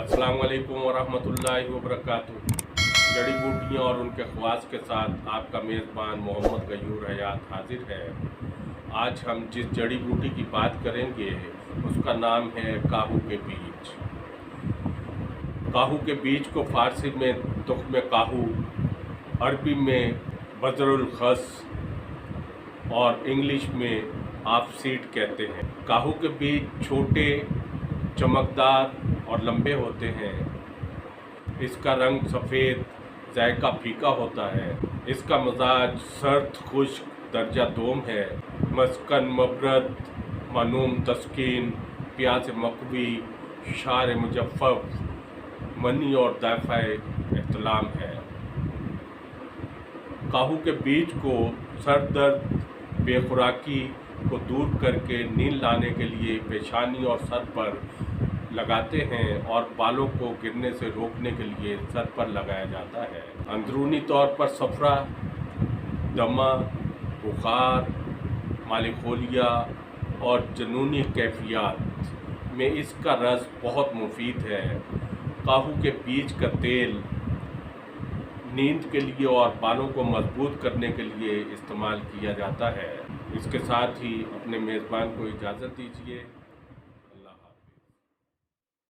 अस्सलाम वालेकुम वरहमतुल्लाहि वबरकातुहू। जड़ी बूटियाँ और उनके ख़वास के साथ आपका मेज़बान मोहम्मद गयूर हयात हाजिर है। आज हम जिस जड़ी बूटी की बात करेंगे उसका नाम है काहू के बीज। काहू के बीज को फ़ारसी में तुख्म काहू, अरबी में बज़रुल खस और इंग्लिश में आप सीड कहते हैं। काहू के बीज छोटे, चमकदार और लंबे होते हैं। इसका रंग सफ़ेद, जायका फीका होता है। इसका मजाज सर्द खुश्क दर्जा दोम है। मस्कन मबरद, मानूम तस्कीन, प्यास मकवी, शार मुजफ़्फ़फ़, मनी और दाफ़ाए एहतलाम है। काहू के बीज को सर दर्द, बेखुराकी को दूर करके नींद लाने के लिए पेशानी और सर पर लगाते हैं और बालों को गिरने से रोकने के लिए सर पर लगाया जाता है। अंदरूनी तौर पर सफ़रा, दमा, बुखार, मालिकोलिया और जुनूनी कैफियत में इसका रस बहुत मुफीद है। काहू के बीज का तेल नींद के लिए और बालों को मजबूत करने के लिए इस्तेमाल किया जाता है। इसके साथ ही अपने मेज़बान को इजाज़त दीजिए।